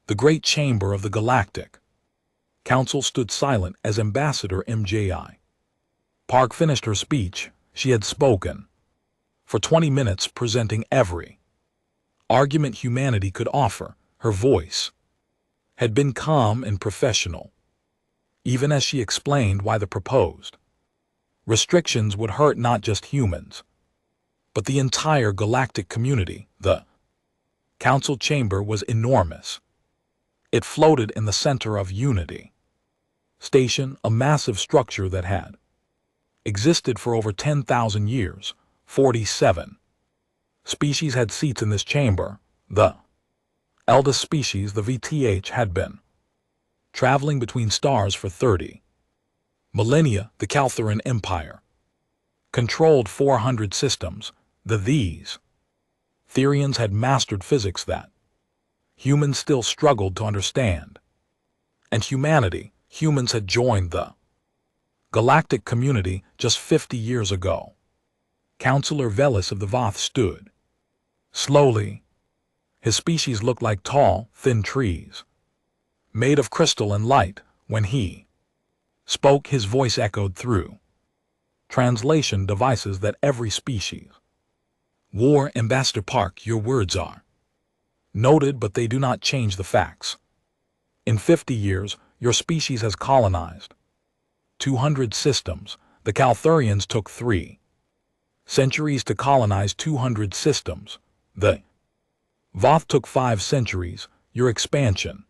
The great chamber of the galactic council stood silent as Ambassador MJI Park finished her speech. She had spoken for 20 minutes, presenting every argument humanity could offer. Her voice had been calm and professional, even as she explained why the proposed restrictions would hurt not just humans, but the entire galactic community. The council chamber was enormous. It floated in the center of Unity Station, a massive structure that had existed for over 10,000 years. 47 species had seats in this chamber. The eldest species, the VTH, had been traveling between stars for 30 millennia. The Caltheran Empire controlled 400 systems. These Therians had mastered physics that humans still struggled to understand. And humans had joined the galactic community just 50 years ago. Counselor Velis of the Voth stood slowly. His species looked like tall, thin trees, made of crystal and light. When he spoke, his voice echoed through translation devices that every species wore. Ambassador Park, your words are noted, but they do not change the facts. In 50 years, your species has colonized 200 systems. The Calthurians took 3 centuries to colonize 200 systems. The Voth took 5 centuries. Your expansion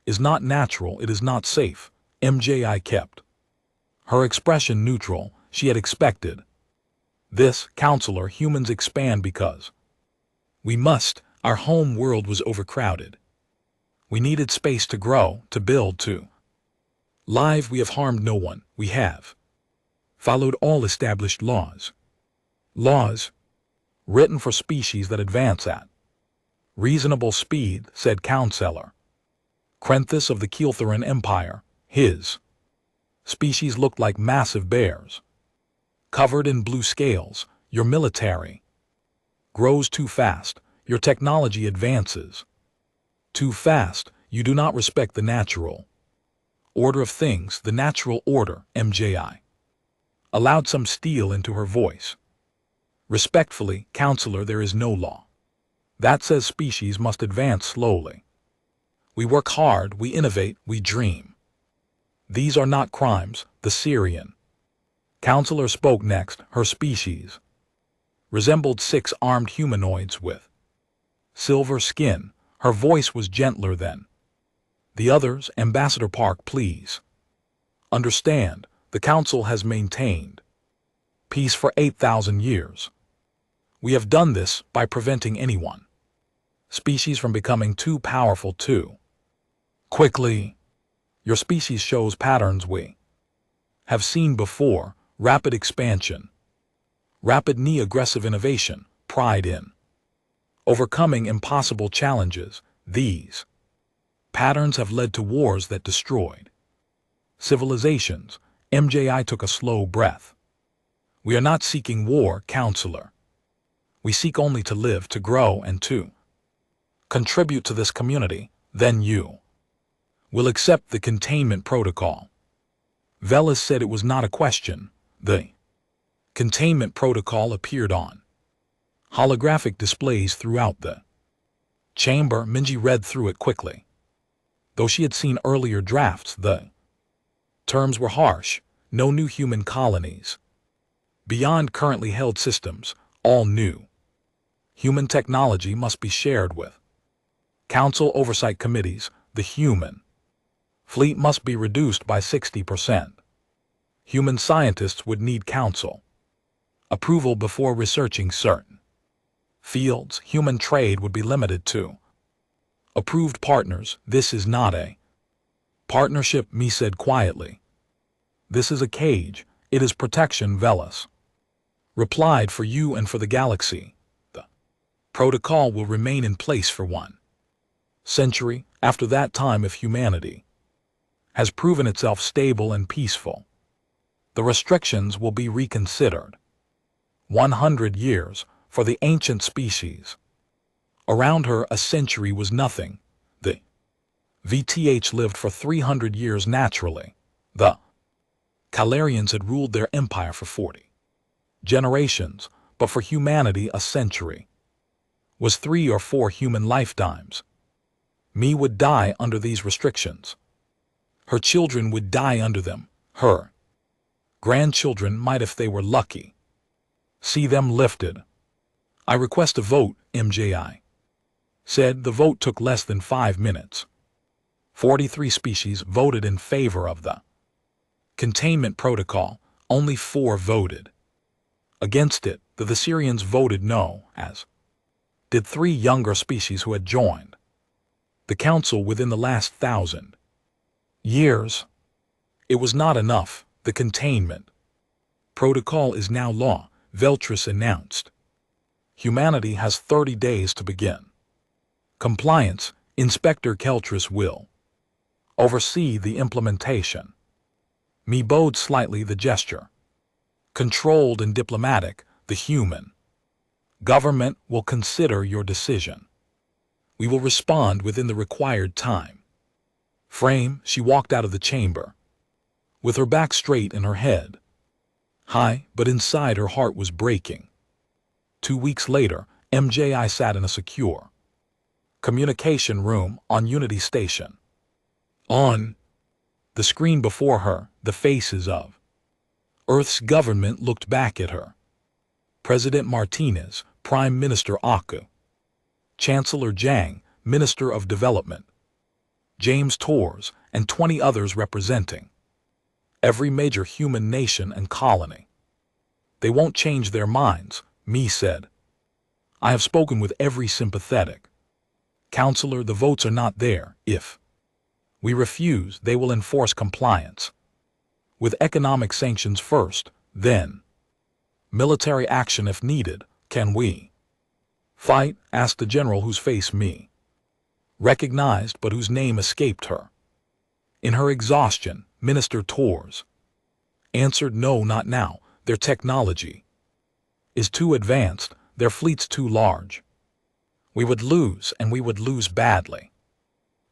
is not natural. It is not safe. MJI kept her expression neutral. She had expected this. Counselor, humans expand because we must. Our home world was overcrowded. We needed space to grow, to build, to live. We have harmed no one. We have followed all established laws. Laws written for species that advance at reasonable speed, said Counselor Krenthus of the Keeltheran Empire. His species looked like massive bears, covered in blue scales. Your military grows too fast. Your technology advances too fast. You do not respect the natural order of things. The natural order, MJI allowed some steel into her voice. Respectfully, Counselor, there is no law that says species must advance slowly. We work hard, we innovate, we dream. These are not crimes. The Syrian Counselor spoke next. Her species resembled 6 armed humanoids with silver skin. Her voice was gentler than the others. Ambassador Park, please understand, the Council has maintained peace for 8,000 years. We have done this by preventing anyone species from becoming too powerful too quickly. Your species shows patterns we have seen before. Rapid expansion, rapid aggressive innovation, pride in overcoming impossible challenges. These patterns have led to wars that destroyed civilizations. MJI took a slow breath. We are not seeking war, Counselor. We seek only to live, to grow, and to contribute to this community. Then you will accept the containment protocol. Velis said it was not a question. The containment protocol appeared on holographic displays throughout the chamber. Minji read through it quickly. Though she had seen earlier drafts, the terms were harsh. No new human colonies beyond currently held systems. All new human technology must be shared with Council oversight committees. The human fleet must be reduced by 60%. Human scientists would need Council approval before researching certain fields. Human trade would be limited to approved partners. This is not a partnership, Mi said quietly. This is a cage. It is protection. Velis replied, for you and for the galaxy. The protocol will remain in place for 1 century. After that time, if humanity has proven itself stable and peaceful, the restrictions will be reconsidered. 100 years for the ancient species. Around her, a century was nothing. The VTH lived for 300 years naturally. The Calarians had ruled their empire for 40 generations, but for humanity a century was 3 or 4 human lifetimes. Me would die under these restrictions. Her children would die under them. Her grandchildren might if they were lucky. See them lifted. I request a vote, MJI said. The vote took less than 5 minutes. 43 species voted in favor of the containment protocol. Only 4 voted against it. The Syrians voted no, as did 3 younger species who had joined the council within the last 1,000 years. It was not enough. The containment protocol is now law, Veltris announced. Humanity has 30 days to begin compliance. Inspector Keltris will oversee the implementation. Me bowed slightly. The gesture controlled and diplomatic. The human government will consider your decision. We will respond within the required time frame. She walked out of the chamber with her back straight and her head high, but inside her heart was breaking. 2 weeks later, MJI sat in a secure communication room on Unity Station. On the screen before her, the faces of Earth's government looked back at her. President Martinez, Prime Minister Aku, Chancellor Zhang, Minister of Development, James Torres, and 20 others representing every major human nation and colony. They won't change their minds, Me said. I have spoken with every sympathetic counselor. The votes are not there. If we refuse, they will enforce compliance with economic sanctions first, then military action if needed. Can we fight? Asked the general, whose face Me recognized but whose name escaped her. In her exhaustion, Minister Torres answered, no, not now. Their technology is too advanced, their fleet's too large. We would lose, and we would lose badly.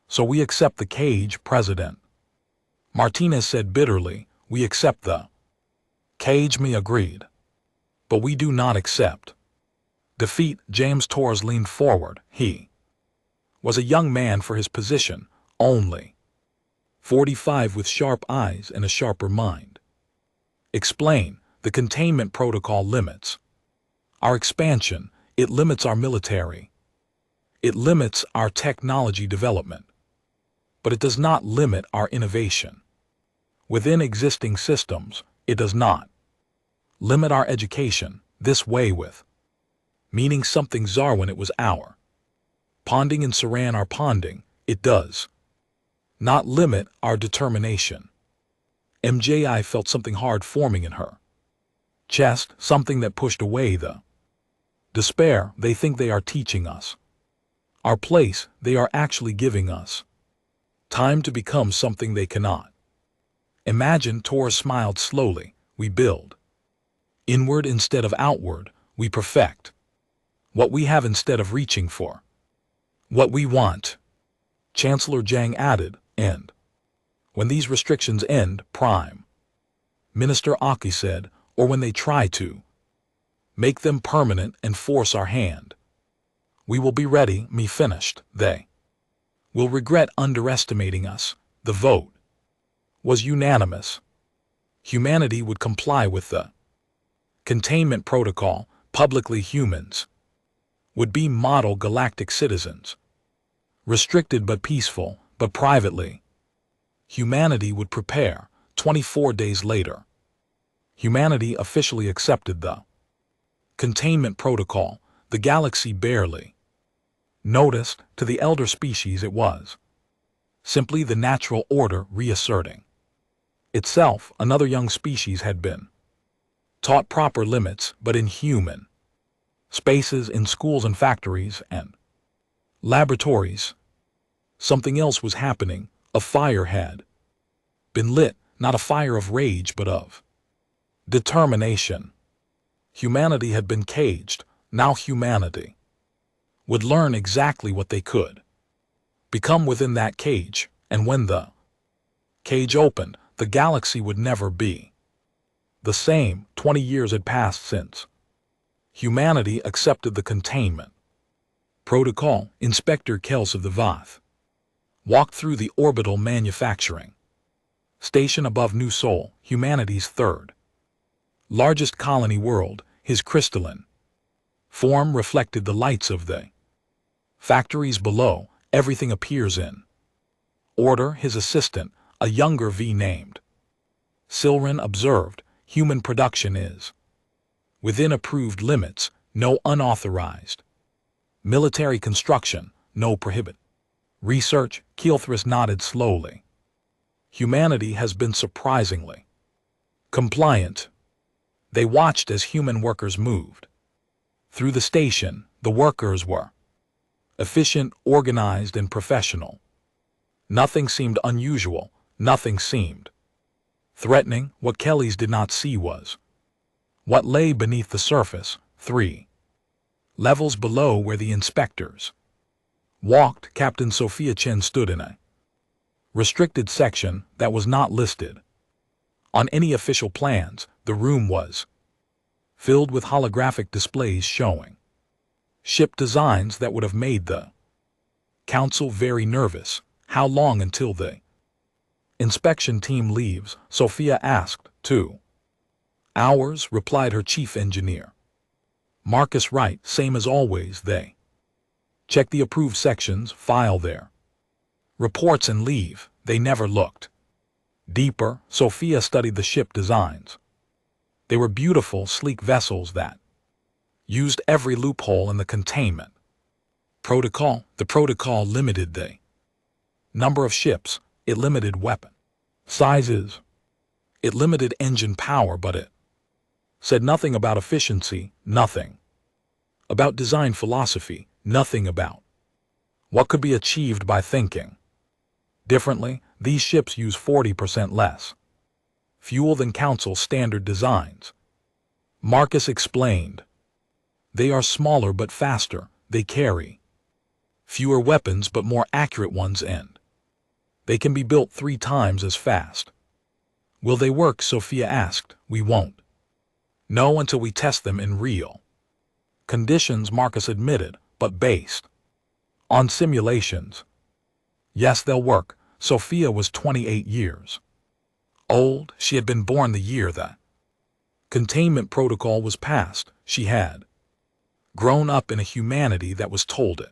So we accept the cage. President Martinez said bitterly, we accept the cage. Me agreed. But we do not accept defeat. James Torres leaned forward. He was a young man for his position, only 45, with sharp eyes and a sharper mind. Explain. The containment protocol limits our expansion. It limits our military. It limits our technology development. But it does not limit our innovation. Within existing systems, it does not limit our education. This way with meaning something Zarwin. It was our ponding and Saran our ponding. It does not limit our determination. MJI felt something hard forming in her chest, something that pushed away the despair. They think they are teaching us our place. They are actually giving us time to become something they cannot imagine. Torres smiled slowly. We build inward instead of outward. We perfect what we have instead of reaching for what we want. Chancellor Zhang added, and when these restrictions end, Prime Minister Aki said, or when they try to make them permanent and force our hand, we will be ready. Me finished. They will regret underestimating us. The vote was unanimous. Humanity would comply with the containment protocol. Publicly, humans would be model galactic citizens, restricted but peaceful. But privately, humanity would prepare. 24 days later, humanity officially accepted the containment protocol. The galaxy barely noticed. To the elder species, it was simply the natural order reasserting itself. Another young species had been taught proper limits, but in human spaces, in schools and factories and laboratories, something else was happening. A fire had been lit, not a fire of rage, but of determination. Humanity had been caged. Now humanity would learn exactly what they could become within that cage, and when the cage opened, the galaxy would never be the same. 20 years had passed since humanity accepted the containment protocol. Inspector Kels of the Vath walked through the orbital manufacturing station above New Sol, humanity's third largest colony world. His crystalline form reflected the lights of the factories below. Everything appears in order. His assistant, a younger V named Silrin, observed, human production is within approved limits, no unauthorized military construction, no prohibit research. Keelthris nodded slowly. Humanity has been surprisingly compliant. They watched as human workers moved through the station. The workers were efficient, organized, and professional. Nothing seemed unusual, nothing seemed threatening. What Kellys did not see was what lay beneath the surface. 3 levels below where the inspectors walked, Captain Sophia Chen stood in a restricted section that was not listed on any official plans. The room was filled with holographic displays showing ship designs that would have made the council very nervous. How long until the inspection team leaves? Sophia asked. 2 hours, replied her chief engineer, Marcus Wright. Same as always. They check the approved sections, file their reports, and leave. They never looked deeper. Sophia studied the ship designs. They were beautiful, sleek vessels that used every loophole in the containment protocol. The protocol limited the number of ships, it limited weapon sizes, it limited engine power, but it said nothing about efficiency, nothing about design philosophy, nothing about what could be achieved by thinking differently. These ships use 40% less fuel than Council standard designs, Marcus explained. They are smaller but faster, they carry fewer weapons but more accurate ones, and they can be built 3 times as fast. Will they work? Sophia asked. We won't know until we test them in real conditions, Marcus admitted, but based on simulations. Yes, they'll work. Sophia was 28 years old. She had been born the year the containment protocol was passed. She had grown up in a humanity that was told it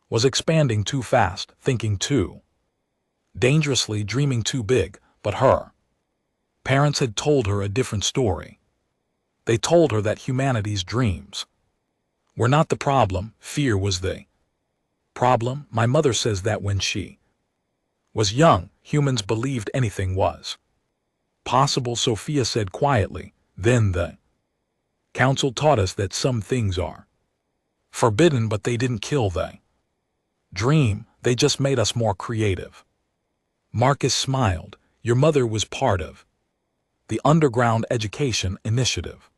was expanding too fast, thinking too dangerously, dreaming too big. But her parents had told her a different story. They told her that humanity's dreams were not the problem, fear was the problem. My mother says that when she was young, humans believed anything was possible, Sophia said quietly. Then the council taught us that some things are forbidden, but they didn't kill the dream, they just made us more creative. Marcus smiled. Your mother was part of the underground education initiative,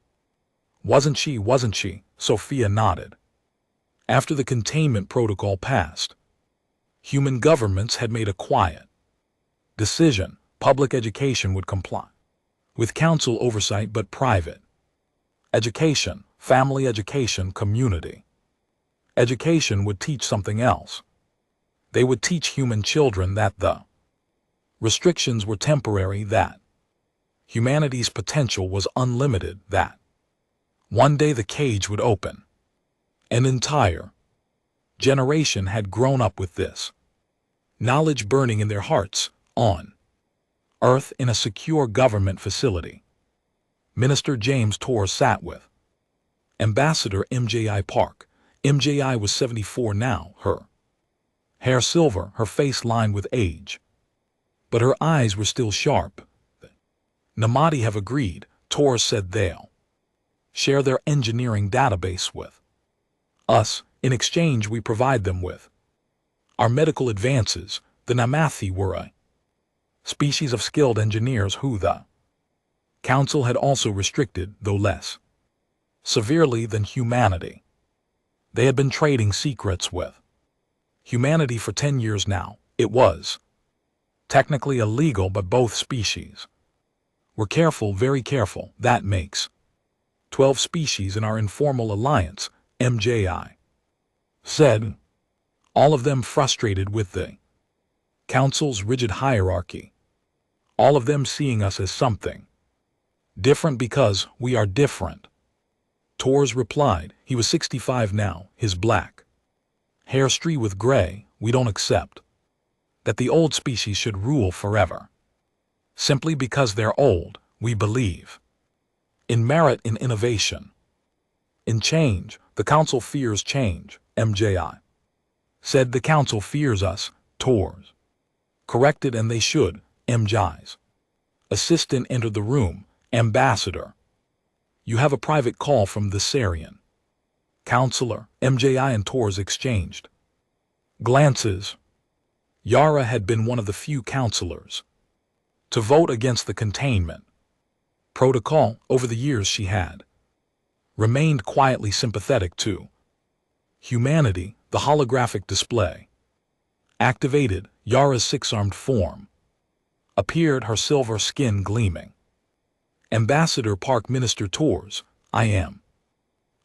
wasn't she? Wasn't she? Sophia nodded. After the containment protocol passed, human governments had made a quiet decision. Public education would comply with council oversight, but private education, family education, community education would teach something else. They would teach human children that the restrictions were temporary, that humanity's potential was unlimited, that one day the cage would open. An entire generation had grown up with this knowledge burning in their hearts. On Earth, in a secure government facility, Minister James Torres sat with Ambassador MJI Park. MJI was 74 now, her hair silver, her face lined with age, but her eyes were still sharp. Namadi have agreed, Torres said. They'll share their engineering database with us. In exchange, we provide them with our medical advances. The Namathi were a species of skilled engineers who the council had also restricted, though less severely than humanity. They had been trading secrets with Humanity for 10 years now, it was technically illegal by both species. We're careful, very careful, that makes 12 species in our informal alliance, MJI said, all of them frustrated with the Council's rigid hierarchy, all of them seeing us as something different because we are different. Torres replied. He was 65 now, his black hair streaked with gray. We don't accept that the old species should rule forever. Simply because they're old, we believe in merit, in innovation, in change. The Council fears change, MJI said. The Council fears us, Torres corrected, and they should. MJI's assistant entered the room. Ambassador, you have a private call from the Syrian counselor. MJI and Torres exchanged glances. Yara had been one of the few counselors to vote against the containment protocol. Over the years she had remained quietly sympathetic to humanity. The holographic display activated. Yara's six-armed form appeared, her silver skin gleaming. Ambassador Park, Minister Torres, I am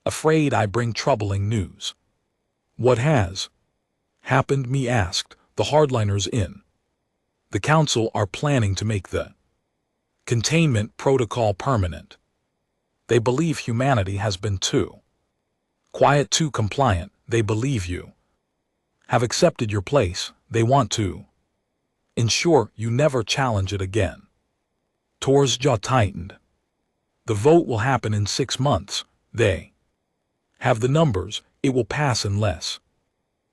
afraid I bring troubling news. What has happened? Me asked. The hardliners in the Council are planning to make the containment protocol permanent. They believe humanity has been too quiet, too compliant. They believe you have accepted your place. They want to ensure you never challenge it again. Torres' jaw tightened. The vote will happen in 6 months. They have the numbers. It will pass unless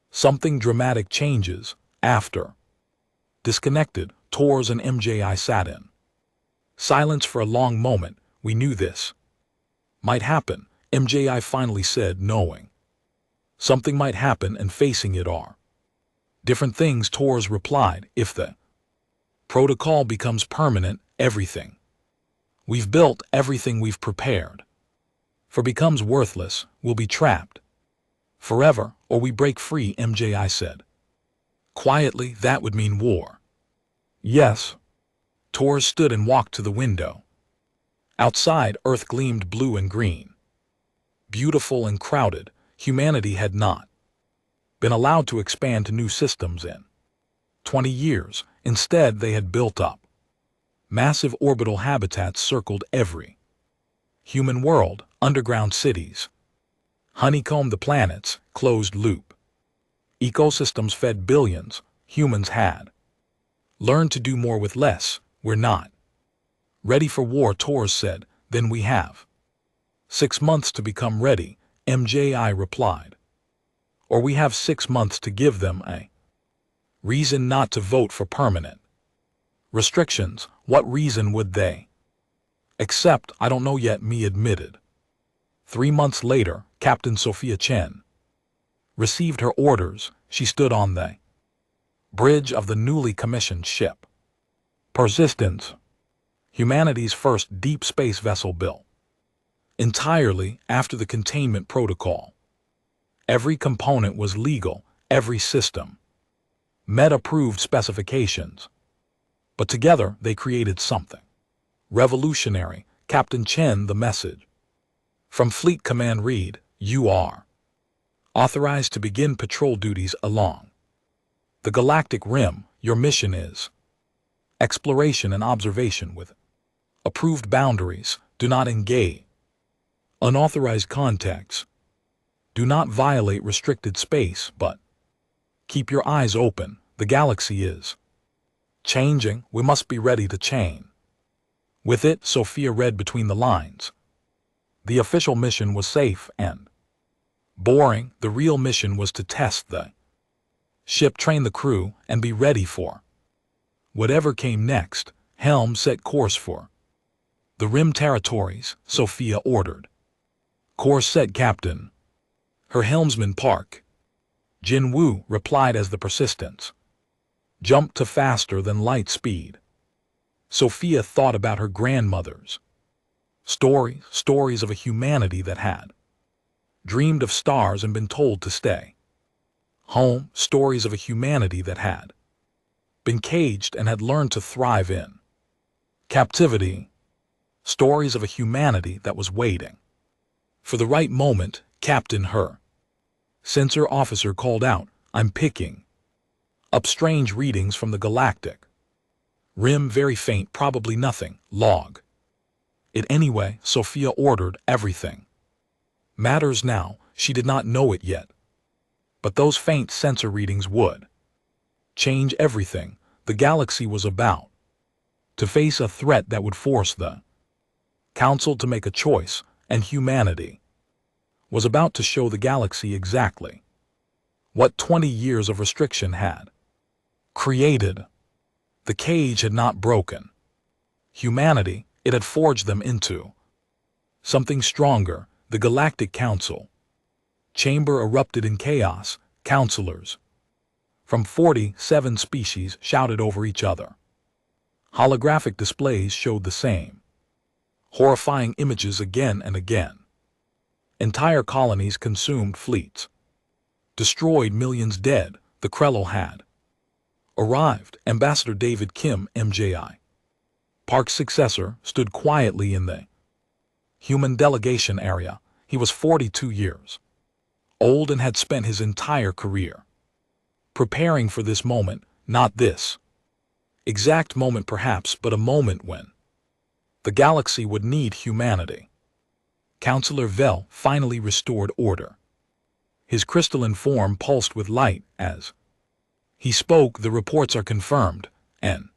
something dramatic changes. After disconnected, Torres and MJI sat in silence for a long moment. We knew this might happen, MJI finally said, knowing something might happen and facing it are different things. Torres replied, if the protocol becomes permanent, everything we've built, everything we've prepared for becomes worthless. We'll be trapped forever, or we break free, MJI said quietly. That would mean war. Yes. Torres stood and walked to the window. Outside, Earth gleamed blue and green, beautiful and crowded. Humanity had not been allowed to expand to new systems in 20 years. Instead, they had built up massive orbital habitats circled every human world, underground cities honeycombed the planets, closed loop ecosystems fed billions. Humans had learned to do more with less. We're not ready for war, Torres said. Then we have 6 months to become ready, MJI replied. Or we have 6 months to give them a reason not to vote for permanent restrictions. What reason would they accept? I don't know yet, me admitted. 3 months later, Captain Sophia Chen received her orders. She stood on the bridge of the newly commissioned ship Persistence, humanity's first deep space vessel built entirely after the containment protocol. Every component was legal, every system met approved specifications. But together they created something revolutionary. Captain Chen, the message from Fleet Command read, you are authorized to begin patrol duties along the galactic rim. Your mission is exploration and observation with approved boundaries. Do not engage unauthorized contacts. Do not violate restricted space, but keep your eyes open. The galaxy is changing. We must be ready to change with it. Sophia read between the lines. The official mission was safe and boring. The real mission was to test the ship, train the crew, and be ready for whatever came next. Helm set course for the rim territories, Sophia ordered. Course set, Captain. Her helmsman Park Jin Woo replied as the Persistence jumped to faster than light speed. Sophia thought about her grandmother's stories of a humanity that had dreamed of stars and been told to stay Home, stories of a humanity that had been caged and had learned to thrive in captivity. Stories of a humanity that was waiting for the right moment. Captain Her, sensor officer, called out, "I'm picking up strange readings from the galactic rim, very faint, probably nothing. Log it anyway." Sophia ordered. Everything matters now. She did not know it yet, but those faint sensor readings would change everything. The galaxy was about to face a threat that would force the Council to make a choice, and humanity was about to show the galaxy exactly what 20 years of restriction had created. The cage had not broken humanity, it had forged them into something stronger. The Galactic Council chamber erupted in chaos. Counselors from 47 species shouted over each other. Holographic displays showed the same horrifying images again and again. Entire colonies consumed, fleets destroyed, millions dead. The Krell had arrived. Ambassador David Kim, MJI, Park's successor, stood quietly in the human delegation area. He was 42 years old and had spent his entire career preparing for this moment. Not this exact moment perhaps, but a moment when the galaxy would need humanity. Counselor Vel finally restored order. His crystalline form pulsed with light as he spoke. "The reports are confirmed. An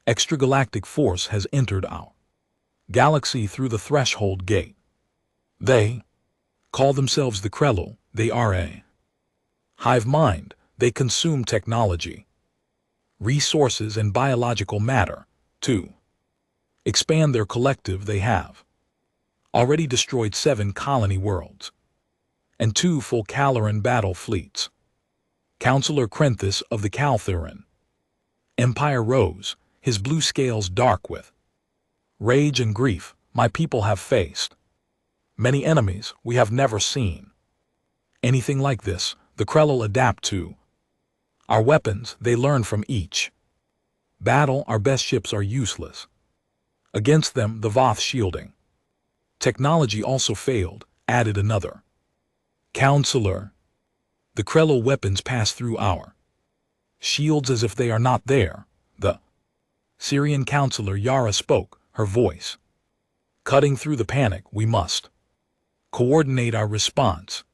extragalactic force has entered our galaxy through the threshold gate. They call themselves the Krell. They are a hive mind. They consume technology, resources, and biological matter to expand their collective. They have already destroyed 7 colony worlds and 2 full Caloran battle fleets." Counselor Krenthis of the Caltheran Empire rose, his blue scales dark with rage and grief. "My people have faced many enemies. We have never seen anything like this. The Krell adapt to our weapons. They learn from each battle. Our best ships are useless against them. The Voth shielding technology also failed," added another counselor. "The Krell weapons pass through our shields as if they are not there." The Syrian counselor Yara spoke, her voice cutting through the panic. "We must coordinate our response.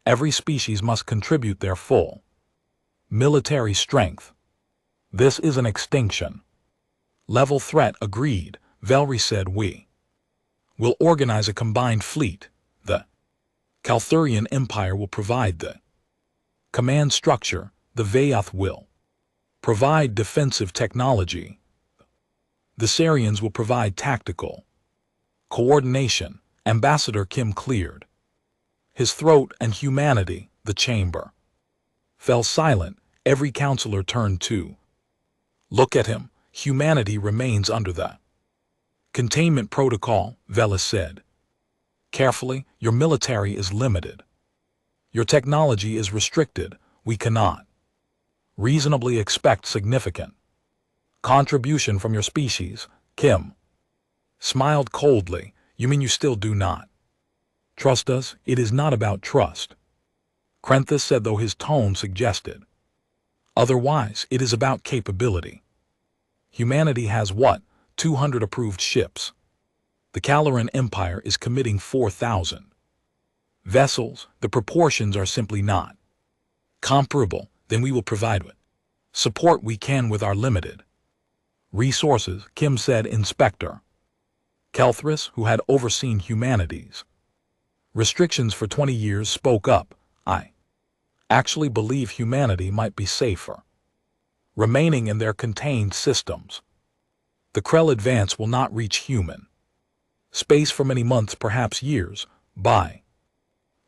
Every species must contribute their full military strength. This is an extinction level threat." Agreed, Velry said. "We will organize a combined fleet. The Calthurian Empire will provide the command structure. The Vayoth will provide defensive technology. The Sarians will provide tactical coordination." Ambassador Kim cleared his throat, and humanity, the chamber, fell silent. Every counselor turned to look at him. "Humanity remains under the containment protocol," Velas said carefully. "Your military is limited. Your technology is restricted. We cannot reasonably expect significant contribution from your species." Kim smiled coldly. "You mean you still do not trust us?" "It is not about trust," Krenthis said, though his tone suggested otherwise. "It is about capability. Humanity has what? 200 approved ships. The Caloran Empire is committing 4,000 vessels. The proportions are simply not comparable. Then we will provide what support we can with our limited resources," Kim said. Inspector Kelthris, who had overseen humanity's restrictions for 20 years, spoke up. "I actually believe humanity might be safer remaining in their contained systems. The Krell advance will not reach human space for many months, perhaps years. By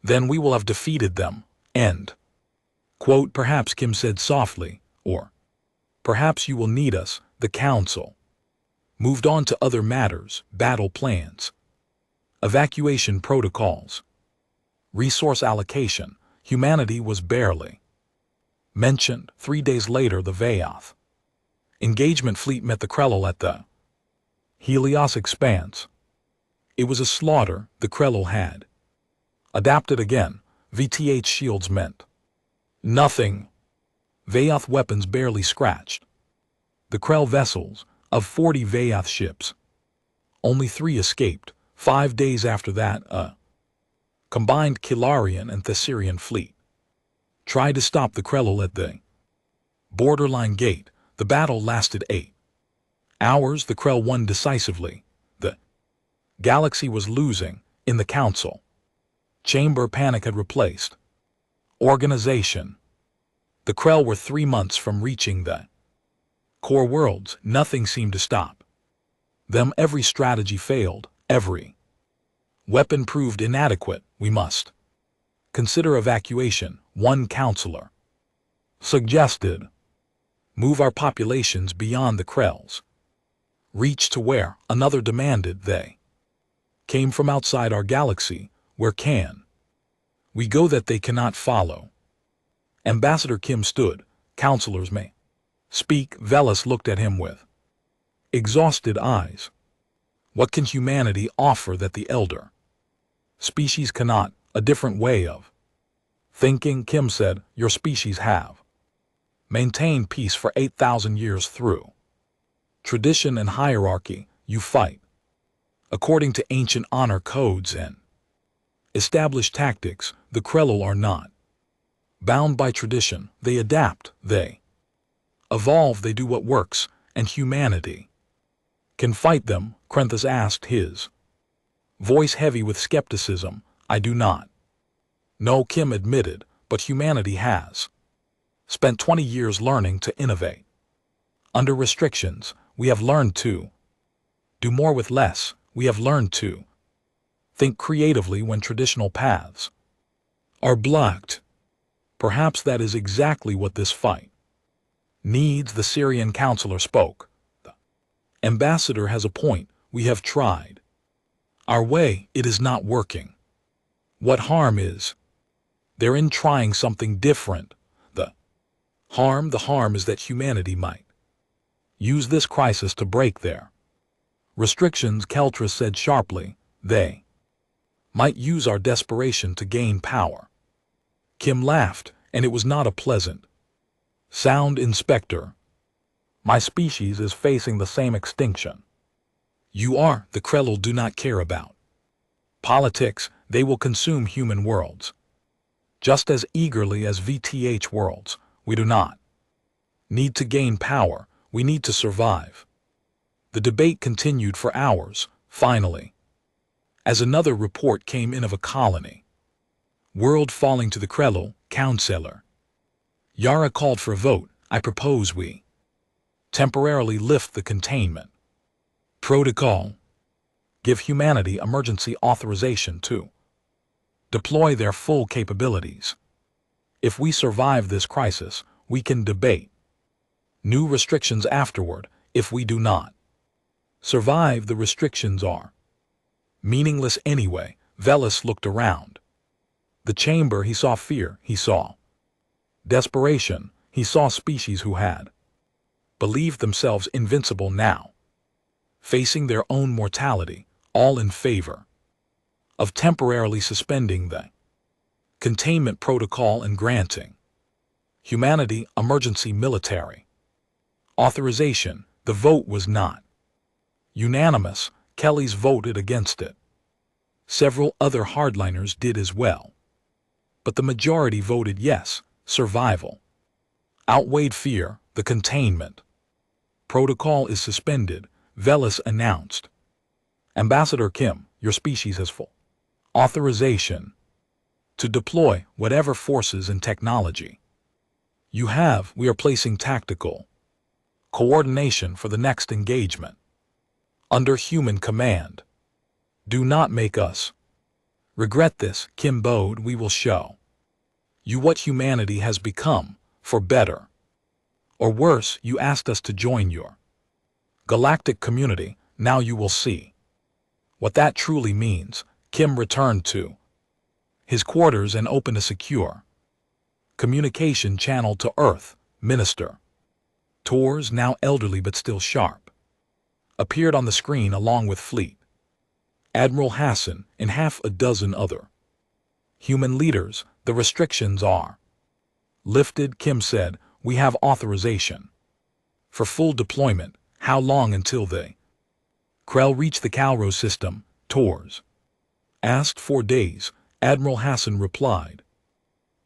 then we will have defeated them." End quote. "Perhaps," Kim said softly, "or perhaps you will need us." The council moved on to other matters: battle plans, evacuation protocols, resource allocation. Humanity was barely Mentioned 3 days later the Vaoth engagement fleet met the Krellel at the Helios Expanse. It was a slaughter the Krellel had adapted again. VTH shields meant nothing. Vaoth weapons barely scratched the Krell vessels. Of 40 Vaoth ships, only 3 escaped. 5 days after that, a combined Kilarian and Thessarian fleet tried to stop the Krellel at the borderline gate. The battle lasted 8 hours. The Krell won decisively. The galaxy was losing. In the council chamber, panic had replaced organization. The Krell were 3 months from reaching the core worlds. Nothing seemed to stop them. Every strategy failed. Every weapon proved inadequate. We must consider evacuation. One counselor suggested move our populations beyond the Krell's reach to where. Another demanded they came from outside our galaxy. Where can we go that they cannot follow? Ambassador Kim stood. Counselors may speak. Veles looked at him with exhausted eyes. What can humanity offer that the elder species cannot? A different way of thinking, Kim said. Your species have maintained peace for 8,000 years through tradition and hierarchy. You fight according to ancient honor codes and established tactics. The Krellel are not bound by tradition. They adapt. They evolve. They do what works. And humanity can fight them. Krenthus asked, his voice heavy with skepticism. I do not know, Kim admitted, but humanity has spent 20 years learning to innovate. Under restrictions, we have learned to do more with less. We have learned to think creatively when traditional paths are blocked. Perhaps that is exactly what this fight needs. The Syrian counselor spoke. The ambassador has a point. We have tried our way. It is not working. What harm is there in trying something different? The harm is that humanity might use this crisis to break their restrictions. Keltras said sharply. They might use our desperation to gain power. Kim laughed, and it was not a pleasant sound. Inspector, my species is facing the same extinction you are. The Krellel do not care about politics. They will consume human worlds just as eagerly as VTH worlds. We do not need to gain power. We need to survive. The debate continued for hours. Finally, as another report came in of a colony world falling to the Krellel, Counselor Yara called for a vote. I propose we temporarily lift the containment protocol, give humanity emergency authorization to deploy their full capabilities. If we survive this crisis, we can debate new restrictions afterward. If we do not survive, the restrictions are meaningless anyway. Veles looked around the chamber. He saw fear. He saw desperation. He saw species who had believed themselves invincible now facing their own mortality, all in favor of temporarily suspending the containment protocol and granting humanity emergency military authorization. The vote was not unanimous. Kelly's voted against it. Several other hardliners did as well. But the majority voted yes. Survival outweighed fear. The containment protocol is suspended, Veles announced. Ambassador Kim, your species has full authorization to deploy whatever forces and technology you have. We are placing tactical coordination for the next engagement under human command. Do not make us regret this. Kim bowed. We will show you what humanity has become, for better or worse. You asked us to join your galactic community. Now you will see what that truly means. Kim returned to his quarters and opened a secure communication channel to Earth, Minister. Tours, now elderly but still sharp, appeared on the screen along with Fleet, Admiral Hassan, and half a dozen other human leaders. The restrictions are lifted, Kim said. We have authorization for full deployment. How long until they Krell reach the Calrose system? Tours asked. 4 days, Admiral Hassan replied.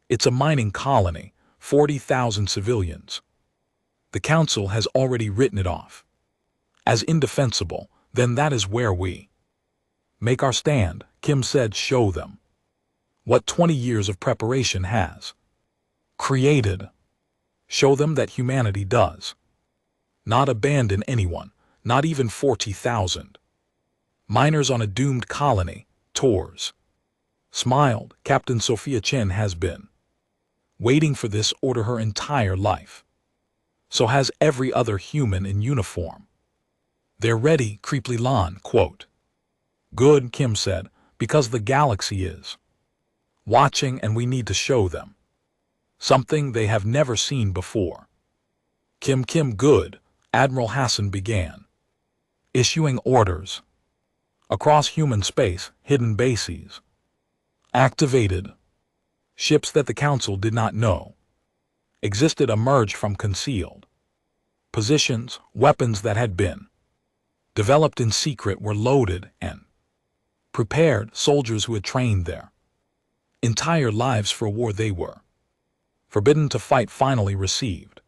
It's a mining colony, 40,000 civilians. The Council has already written it off as indefensible. Then that is where we make our stand, Kim said. Show them what 20 years of preparation has created. Show them that humanity does not abandon anyone, not even 40,000 miners on a doomed colony. Tours smiled. Captain Sophia Chen has been waiting for this order her entire life. So has every other human in uniform. They're ready, Creeply Lan, quote. Good, Kim said, because the galaxy is watching and we need to show them something they have never seen before. Kim, good. Admiral Hassan began issuing orders across human space. Hidden bases activated. Ships that the Council did not know existed emerged from concealed positions. Weapons that had been developed in secret were loaded and prepared. Soldiers who had trained their entire lives for war they were forbidden to fight finally received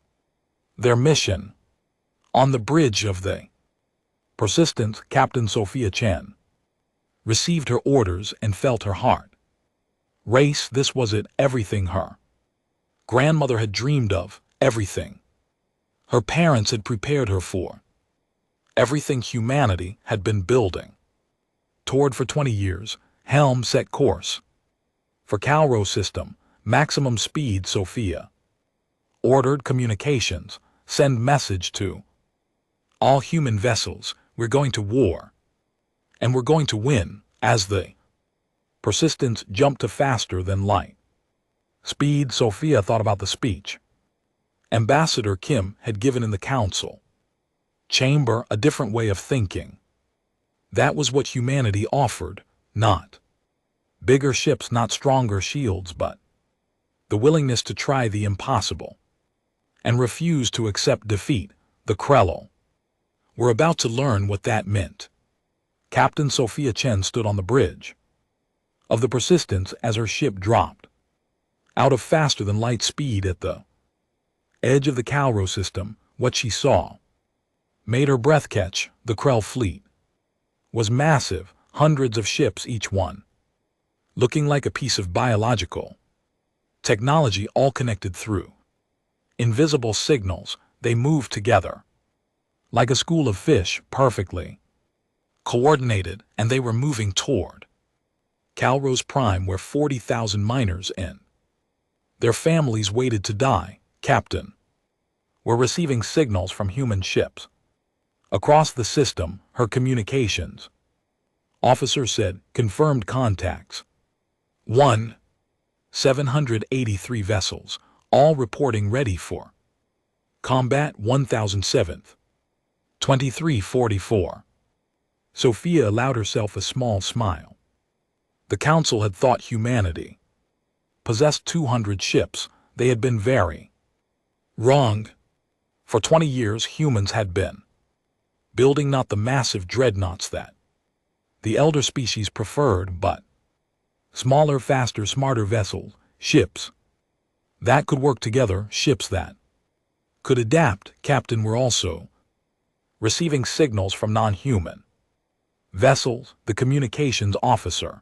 their mission. On the bridge of the Persistence, Captain Sophia Chen received her orders and felt her heart race. This was it, everything her grandmother had dreamed of, everything her parents had prepared her for, everything humanity had been building toward for 20 years. Helm set course for Calrose system, maximum speed. Sophia ordered communications, send message to all human vessels. We're going to war, and we're going to win. As the Persistence jumped to faster than light speed, Sophia thought about the speech Ambassador Kim had given in the Council chamber, a different way of thinking. That was what humanity offered, not bigger ships, not stronger shields, but the willingness to try the impossible and refuse to accept defeat. The Krell were about to learn what that meant. Captain Sophia Chen stood on the bridge of the Persistence as her ship dropped out of faster than light speed at the edge of the Calrose system. What she saw made her breath catch. The Krell fleet was massive, hundreds of ships, each one looking like a piece of biological technology, all connected through invisible signals. They moved together like a school of fish, perfectly coordinated, and they were moving toward Calrose Prime, where 40,000 miners and their families waited to die. Captain were receiving signals from human ships across the system. Her communications officer said, confirmed contacts 783 vessels, all reporting ready for combat. 1007th 2344. Sophia allowed herself a small smile. The Council had thought humanity possessed 200 ships. They had been very wrong. For 20 years humans had been building not the massive dreadnoughts that the elder species preferred, but smaller, faster, smarter vessels, ships that could work together, ships that could adapt. Captain were also receiving signals from non-human vessels. The communications officer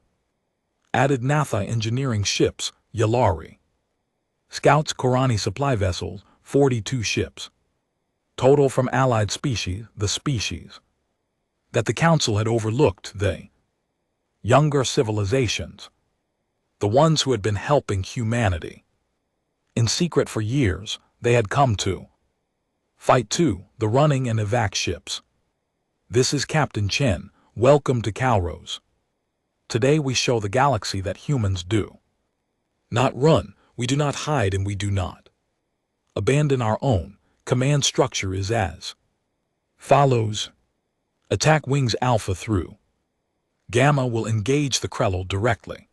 added Natha engineering ships, Yalari scouts, Korani supply vessels, 42 ships total from allied species, the species that the Council had overlooked, the younger civilizations, the ones who had been helping humanity in secret for years. They had come to fight too, the running and evac ships. This is Captain Chen. Welcome to Calrose. Today we show the galaxy that humans do not run, We do not hide and we do not abandon our own. Command structure is as follows. Attack wings Alpha through Gamma will engage the Krell directly.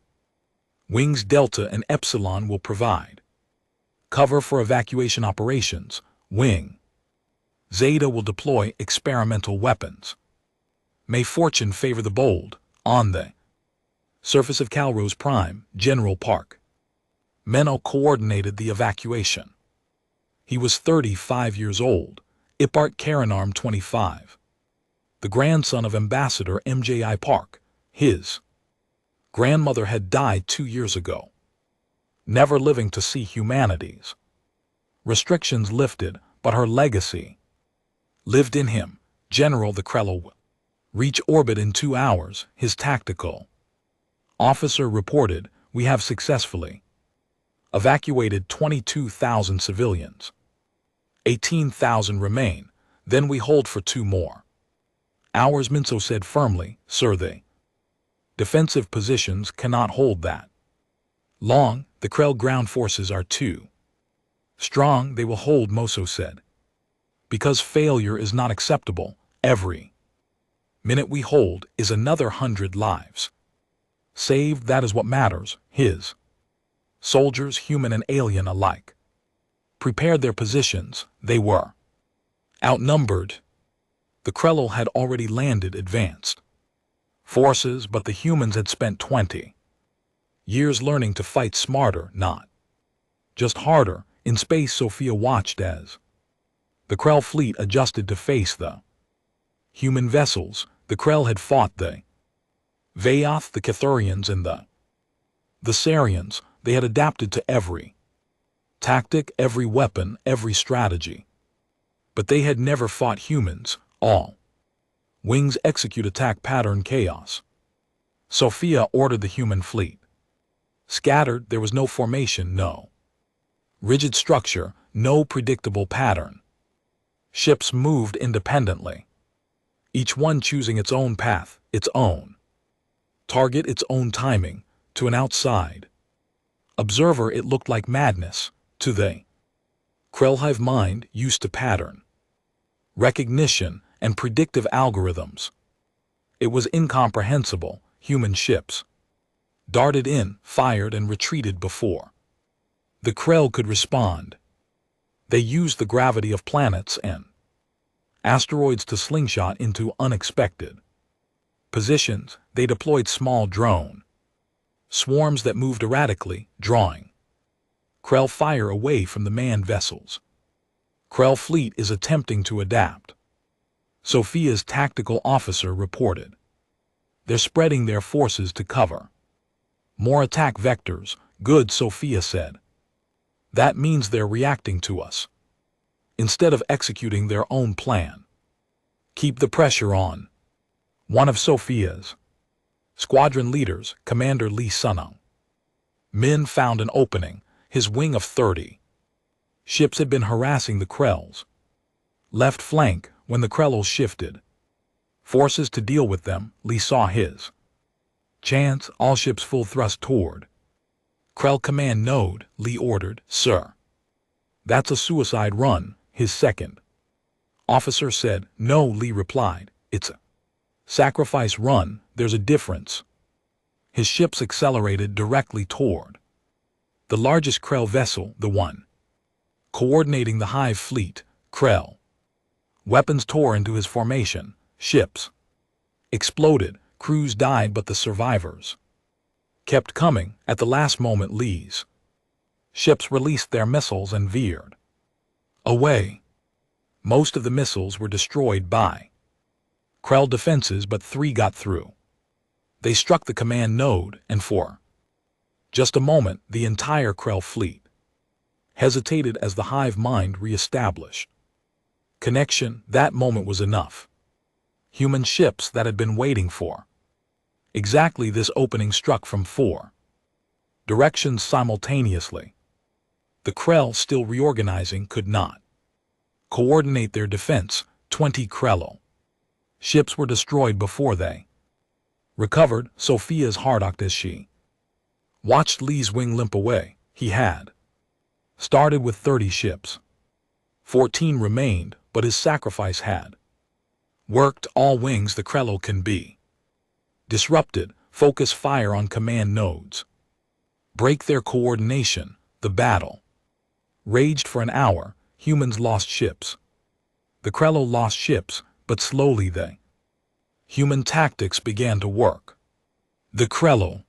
Wings Delta and Epsilon will provide cover for evacuation operations. Wing Zeta will deploy experimental weapons. May fortune favor the bold. On the surface of Calrose Prime, General Park, Menno coordinated the evacuation. He was 35 years old, Ipart Karanarm 25. The grandson of Ambassador MJI Park. His grandmother had died 2 years ago, never living to see humanity's restrictions lifted, but her legacy lived in him. General the Krell will reach orbit in 2 hours, his tactical officer reported. We have successfully evacuated 22,000 civilians. 18,000 remain, then we hold for 2 more hours. Minso said firmly, Sir, the defensive positions cannot hold that long. The Krell ground forces are too strong. They will hold, Moso said, because failure is not acceptable. Every minute we hold is another 100 lives saved. That is what matters. His soldiers, human and alien alike, prepared their positions. They were outnumbered. The Krell had already landed advanced forces, but the humans had spent 20 years learning to fight smarter, not just harder. In space, Sophia watched as the Krell fleet adjusted to face the human vessels. The Krell had fought the Vayoth, the Cathurians, and the Sarians. They had adapted to every tactic, every weapon, every strategy. But they had never fought humans. All wings execute attack pattern chaos. Sophia ordered the human fleet scattered. There was no formation, no rigid structure, no predictable pattern. Ships moved independently, each one choosing its own path, its own target, its own timing. To an outside observer, it looked like madness. To the Krell hive mind, used to pattern recognition and predictive algorithms, it was incomprehensible. Human ships darted in, fired, and retreated before the Krell could respond. They used the gravity of planets and asteroids to slingshot into unexpected positions. They deployed small drone swarms that moved erratically, drawing Krell fire away from the manned vessels. Krell fleet is attempting to adapt, Sophia's tactical officer reported. They're spreading their forces to cover more attack vectors. Good, Sophia said. That means they're reacting to us instead of executing their own plan. Keep the pressure on. One of Sophia's squadron leaders, Commander Lee Sunung Min, found an opening. His wing of 30 ships had been harassing the Krell's left flank. When the Krell shifted forces to deal with them, Lee saw his chance. All ships full thrust toward Krell command node. Lee ordered, Sir, that's a suicide run. His second officer said, No, Lee replied, it's a sacrifice run. There's a difference. His ships accelerated directly toward the largest Krell vessel, the one coordinating the hive fleet. Krell weapons tore into his formation. Ships exploded. Crews died, but the survivors kept coming. At the last moment, Lee's ships released their missiles and veered away. Most of the missiles were destroyed by Krell defenses, but 3 got through. They struck the command node, and for just a moment, the entire Krell fleet hesitated as the hive mind re-established connection. That moment was enough. Human ships that had been waiting for exactly this opening struck from 4 directions simultaneously. The Krell, still reorganizing, could not coordinate their defense. 20 Krell ships were destroyed before they recovered. Sophia's heart ached as she watched Lee's wing limp away. He had started with 30 ships. 14 remained, but his sacrifice had worked all wings the Krello can be. Disrupted, focus fire on command nodes. Break their coordination, the battle raged for an hour, humans lost ships. The Krello lost ships, but slowly they human tactics began to work. The Krello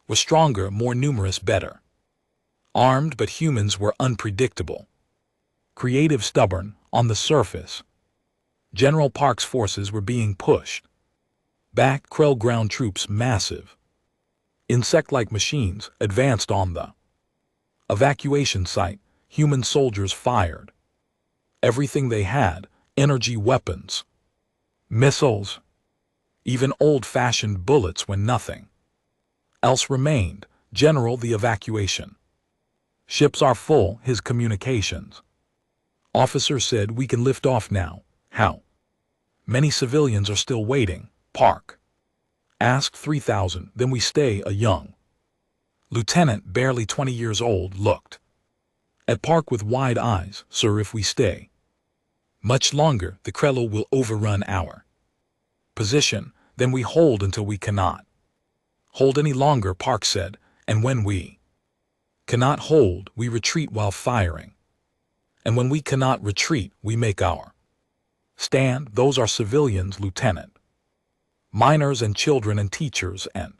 were stronger, more numerous, better armed, but humans were unpredictable. Creative, stubborn, on the surface. General Park's forces were being pushed back. Krell ground troops, massive insect-like machines, advanced on the evacuation site. Human soldiers fired everything they had, energy weapons, missiles, even old-fashioned bullets when nothing else remained. General, the evacuation ships are full. His communications officer said, we can lift off now. How many civilians are still waiting? Park asked. 3,000. Then we stay. A young lieutenant, barely 20 years old, looked at Park with wide eyes. Sir, if we stay much longer, the Krello will overrun our position. Then we hold until we cannot hold any longer, Park said, and when we cannot hold, we retreat while firing. And when we cannot retreat, we make our stand. Those are civilians, Lieutenant. Miners and children and teachers and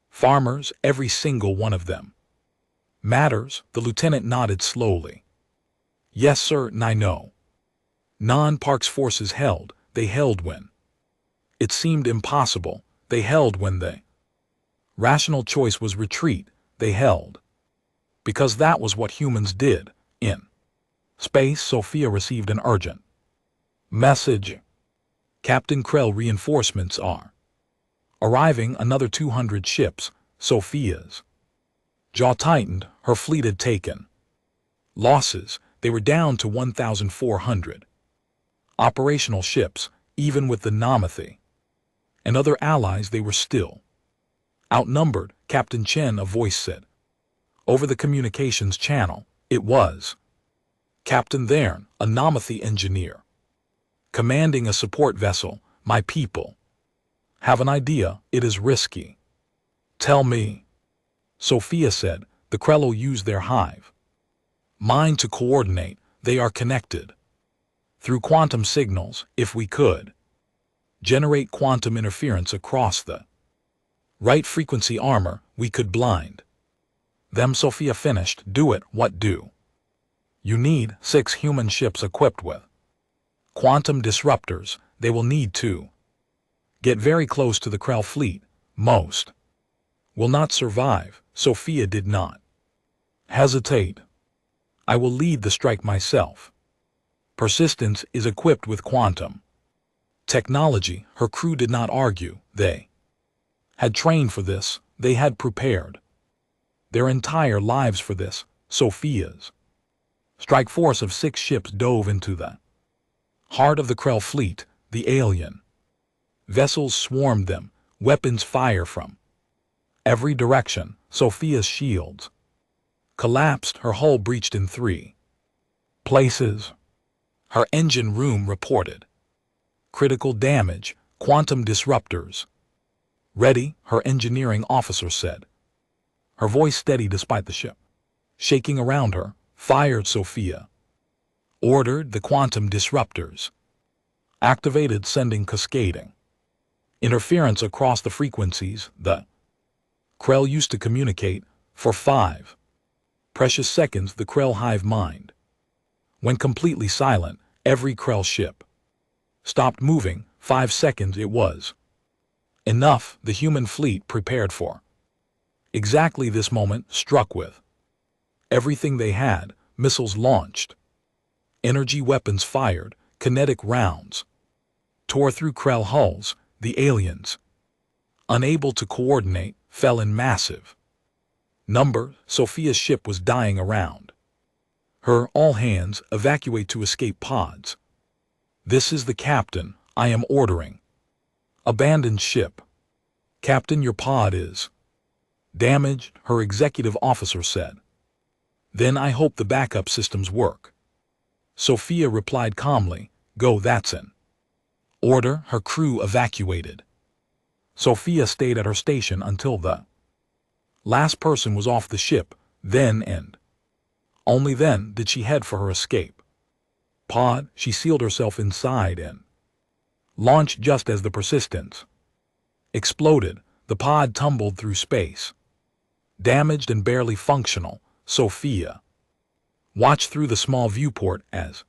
farmers, every single one of them matters. The lieutenant nodded slowly. Yes, sir, I know. Non-Park's forces held. They held when it seemed impossible. They held when the rational choice was retreat. They held because that was what humans did. In space, Sophia received an urgent message. Captain Krell, reinforcements are arriving. Another 200 ships. Sophia's jaw tightened. Her fleet had taken losses. They were down to 1,400 operational ships. Even with the Namathi and other allies, they were still outnumbered. Captain Chen, a voice said over the communications channel. It was Captain Thern, a Namathi engineer, commanding a support vessel. My people have an idea. It is risky. Tell me, Sophia said. The Krello use their hive mind to coordinate. They are connected through quantum signals. If we could generate quantum interference across the right frequency armor, we could blind them. Sophia finished. Do it. What do you need? 6 human ships equipped with quantum disruptors. They will need to get very close to the Krell fleet. Most will not survive. Sophia did not hesitate. I will lead the strike myself. Persistence is equipped with quantum technology. Her crew did not argue. They had trained for this. They had prepared their entire lives for this. Sophia's strike force of 6 ships dove into the heart of the Krell fleet. The alien vessels swarmed them. Weapons fire from every direction. Sophia's shields collapsed. Her hull breached in 3 places. Her engine room reported critical damage. Quantum disruptors ready, her engineering officer said, her voice steady despite the ship shaking around her. Fired. Sophia ordered. The quantum disruptors activated, sending cascading interference across the frequencies the Krell used to communicate. For 5 precious seconds, the Krell hive mind went completely silent. Every Krell ship stopped moving. 5 seconds. It was enough. The human fleet prepared for exactly this moment, struck with everything they had. Missiles launched, energy weapons fired, kinetic rounds tore through Krell hulls. The aliens, unable to coordinate, fell in massive numbers. Sophia's ship was dying around her. All hands evacuate to escape pods. This is the captain. I am ordering. Abandoned ship. Captain, your pod is damaged, her executive officer said. Then I hope the backup systems work. Sophia replied calmly, go, that's in order. Her crew evacuated. Sophia stayed at her station until the last person was off the ship, then and only then did she head for her escape pod. She sealed herself inside and launched just as the Persistence exploded. The pod tumbled through space. Damaged and barely functional, Sophia watched through the small viewport as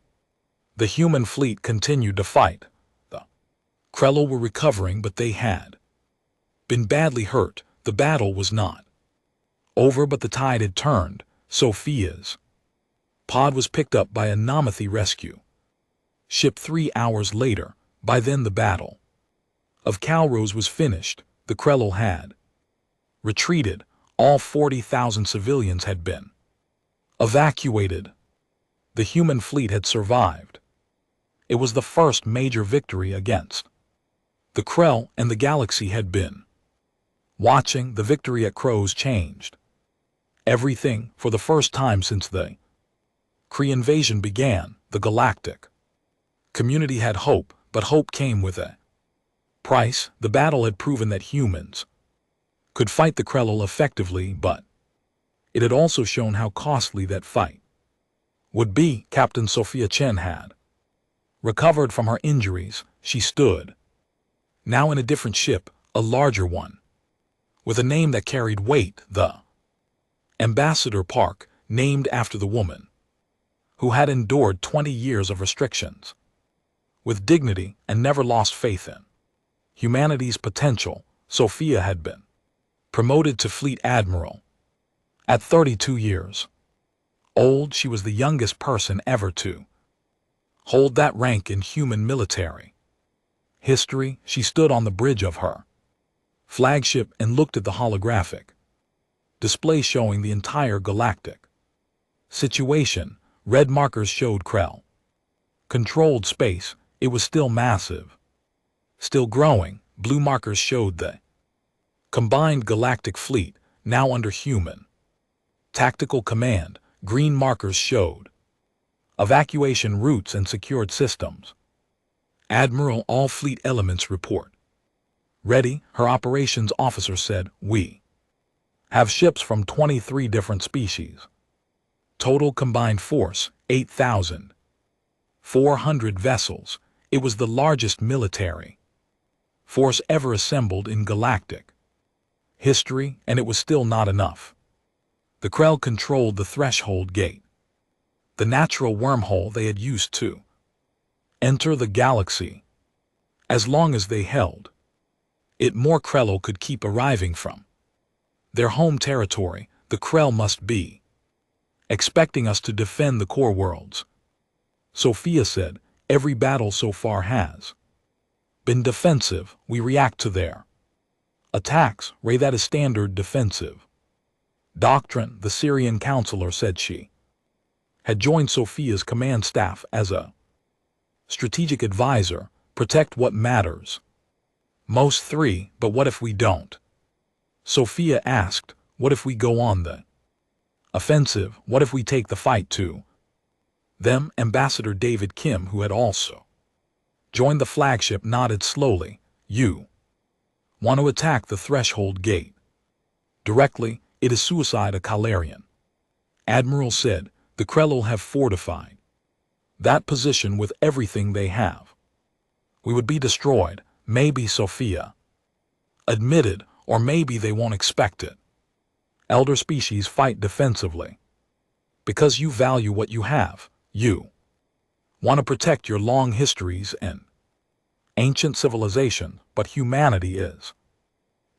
the human fleet continued to fight. The Krell were recovering, but they had been badly hurt. The battle was not over, but the tide had turned. Sophia's pod was picked up by a Namathi rescue ship 3 hours later. By then the battle of Calrose was finished. The Krell had retreated. All 40,000 civilians had been evacuated. The human fleet had survived. It was the first major victory against the Krell, and the galaxy had been watching. The victory at Crow's changed everything. For the first time since the Kree invasion began, the galactic community had hope, but hope came with a price. The battle had proven that humans could fight the Krell effectively, but it had also shown how costly that fight would be. Captain Sophia Chen had recovered from her injuries. She stood now in a different ship, a larger one, with a name that carried weight, the Ambassador Park, named after the woman who had endured 20 years of restrictions with dignity and never lost faith in humanity's potential. Sophia had been promoted to Fleet Admiral. At 32 years old, she was the youngest person ever to hold that rank in human military history. She stood on the bridge of her flagship and looked at the holographic display showing the entire galactic situation. Red markers showed Krell controlled space. It was still massive, still growing. Blue markers showed the combined galactic fleet, now under human tactical command. Green markers showed evacuation routes and secured systems. Admiral, all fleet elements report ready. Her operations officer said, we have ships from 23 different species. Total combined force, 8,400 vessels. It was the largest military force ever assembled in galactic history, and it was still not enough. The Krell controlled the threshold gate, the natural wormhole they had used to enter the galaxy. As long as they held it, more Krell could keep arriving from their home territory. The Krell must be expecting us to defend the core worlds. Sophia said, every battle so far has been defensive. We react to their attacks. Ray, that is standard defensive doctrine. The Syrian counselor said she had joined Sophia's command staff as a strategic advisor. Protect what matters most. 3. But what if we don't? Sophia asked. What if we go on the offensive? What if we take the fight to them? Ambassador David Kim, who had also joined the flagship, nodded slowly. You want to attack the threshold gate directly? It is suicide. A Calarian admiral said. The Krell have fortified that position with everything they have. We would be destroyed. Maybe, Sophia admitted, or maybe they won't expect it. Elder species fight defensively because you value what you have. You want to protect your long histories and ancient civilization, but humanity is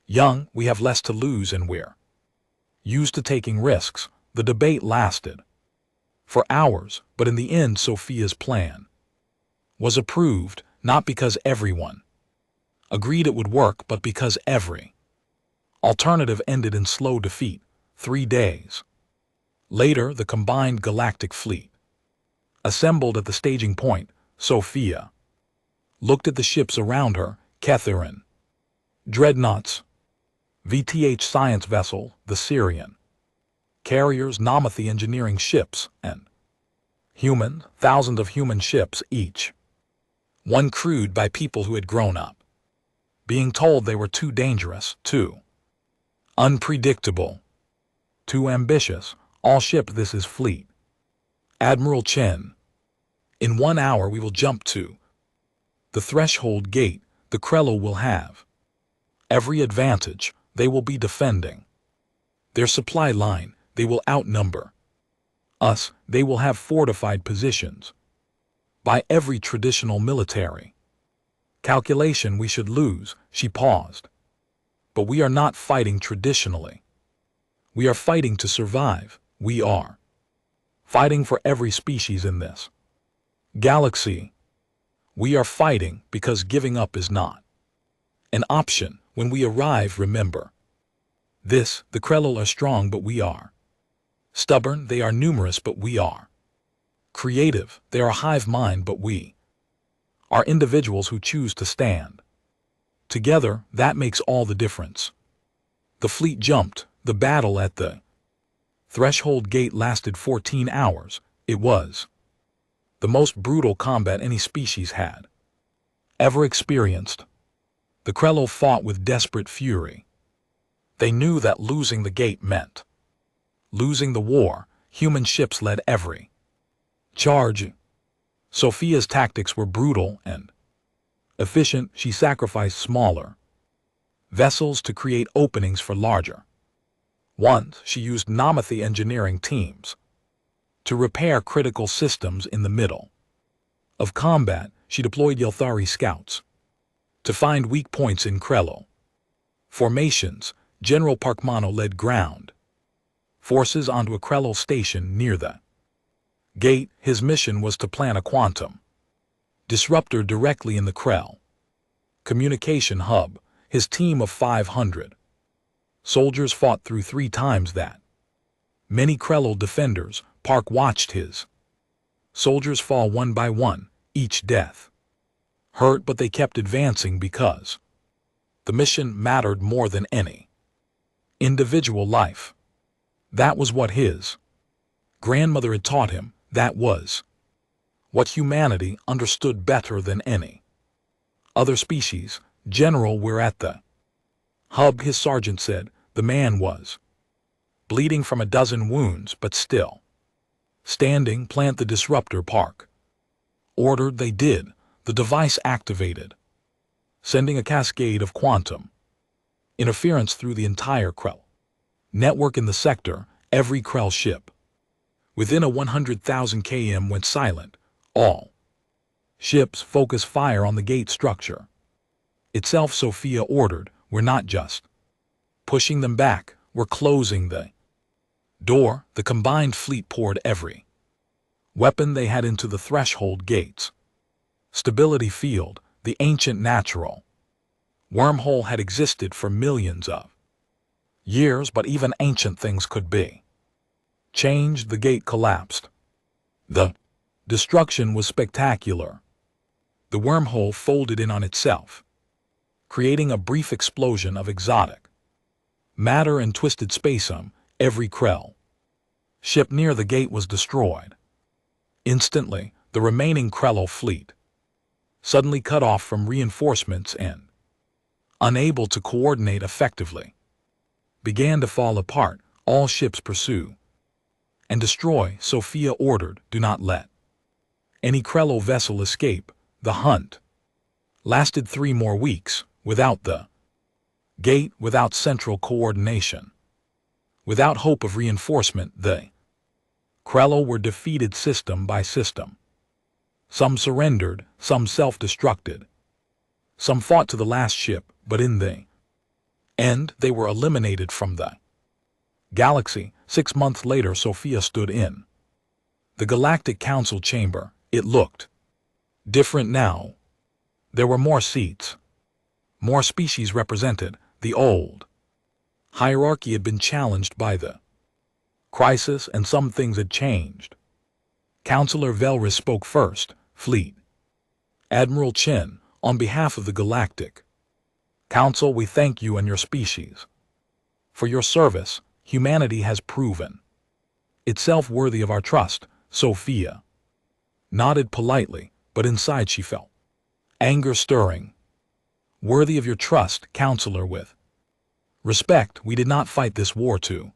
young. We have less to lose, and we're used to taking risks. The debate lasted for hours, but in the end Sophia's plan was approved, not because everyone agreed it would work, but because every alternative ended in slow defeat. 3 days later, the combined galactic fleet assembled at the staging point. Sophia looked at the ships around her. Ketharin, dreadnoughts, VTH science vessel, the Syrian carriers, Namathi engineering ships, and human, thousands of human ships each. One crewed by people who had grown up, being told they were too dangerous, too unpredictable, too ambitious. All ship, this is fleet. Admiral Chen. In 1 hour we will jump to the threshold gate. The Krello will have every advantage. They will be defending their supply line. They will outnumber us. They will have fortified positions. By every traditional military calculation we should lose. She paused. But we are not fighting traditionally. We are fighting to survive. We are fighting for every species in this galaxy. We are fighting because giving up is not an option. When we arrive, remember this: the Krello are strong, but we are stubborn. They are numerous, but we are creative. They are a hive mind, but we are individuals who choose to stand together. That makes all the difference. The fleet jumped. The battle at the threshold gate lasted 14 hours. It was the most brutal combat any species had ever experienced. The Krello fought with desperate fury. They knew that losing the gate meant losing the war. Human ships led every charge. Sophia's tactics were brutal and efficient. She sacrificed smaller vessels to create openings for larger ones. She used Namathi engineering teams to repair critical systems in the middle of combat. She deployed Yelthari scouts to find weak points in Krello formations. General Parkmano led ground forces onto a Krello station near the gate. His mission was to plant a quantum disruptor directly in the Krell communication hub. His team of 500 soldiers fought through 3 times that many Krello defenders. Park watched his soldiers fall one by one, each death hurt, but they kept advancing because the mission mattered more than any individual life. That was what his grandmother had taught him. That was what humanity understood better than any other species. General, we're at the hub, his sergeant said. The man was bleeding from a dozen wounds, but still standing. Plant the disruptor, Park ordered. They did. The device activated, sending a cascade of quantum interference through the entire Krell network in the sector. Every Krell ship within a 100,000 km went silent. All ships focus fire on the gate structure itself. Sophia ordered. We're not just pushing them back, we're closing the door. The combined fleet poured every weapon they had into the threshold gates. Stability field, the ancient natural wormhole, had existed for millions of years, but even ancient things could be changed. The gate collapsed. The destruction was spectacular. The wormhole folded in on itself, creating a brief explosion of exotic matter and twisted spacum. Every Krell ship near the gate was destroyed. Instantly, the remaining Krello fleet, suddenly cut off from reinforcements and unable to coordinate effectively, began to fall apart. All ships pursue and destroy. Sophia ordered. Do not let any Krello vessel escape. The hunt lasted 3 more weeks, without the gate, without central coordination, without hope of reinforcement. The Krello were defeated system by system. Some surrendered, some self-destructed, some fought to the last ship, but in the end they were eliminated from the galaxy. 6 months later, Sophia stood in the Galactic Council chamber. It looked different now. There were more seats, more species represented. The old hierarchy had been challenged by the crisis, and some things had changed. Councillor Velris spoke first. Fleet Admiral Chen, on behalf of the Galactic Council, we thank you and your species for your service. Humanity has proven itself worthy of our trust, Sophia nodded politely, but inside she felt anger stirring. Worthy of your trust, counselor, with respect, we did not fight this war to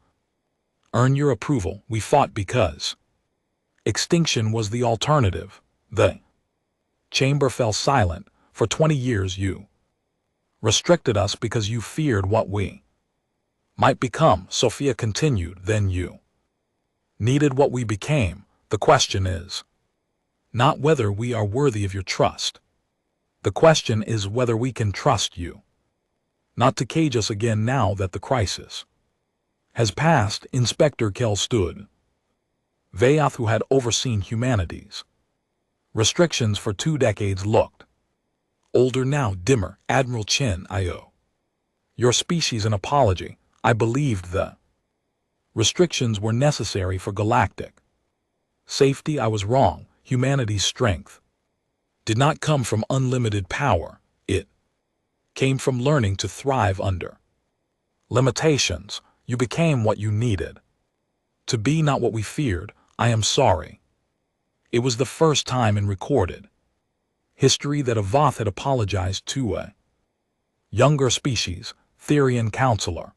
earn your approval, we fought because extinction was the alternative. The chamber fell silent. For 20 years you restricted us because you feared what we might become, Sophia continued. Then you needed what we became. The question is not whether we are worthy of your trust. The question is whether we can trust you not to cage us again now that the crisis has passed. Inspector Kell stood. Vayath, who had overseen humanity's restrictions for 2 decades, looked older now, dimmer. Admiral Chen, I owe your species an apology. I believed the restrictions were necessary for galactic safety. I was wrong. Humanity's strength did not come from unlimited power. It came from learning to thrive under limitations. You became what you needed to be, not what we feared. I am sorry. It was the first time in recorded history that a Voth had apologized to a younger species. Therian counselor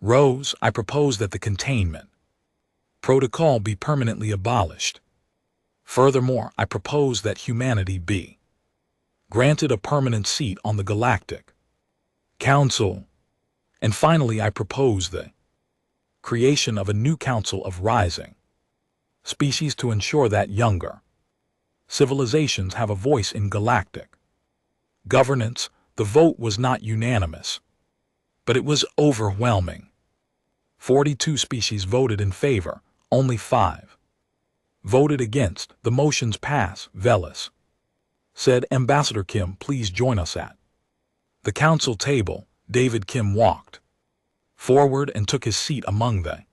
rose. I propose that the containment protocol be permanently abolished. Furthermore, I propose that humanity be granted a permanent seat on the Galactic Council. And finally, I propose the creation of a new council of rising species to ensure that younger civilizations have a voice in galactic governance. The vote was not unanimous, but it was overwhelming. 42 species voted in favor, only 5 voted against. The motions pass. Velis said, Ambassador Kim, please join us at the council table. David Kim walked forward and took his seat among the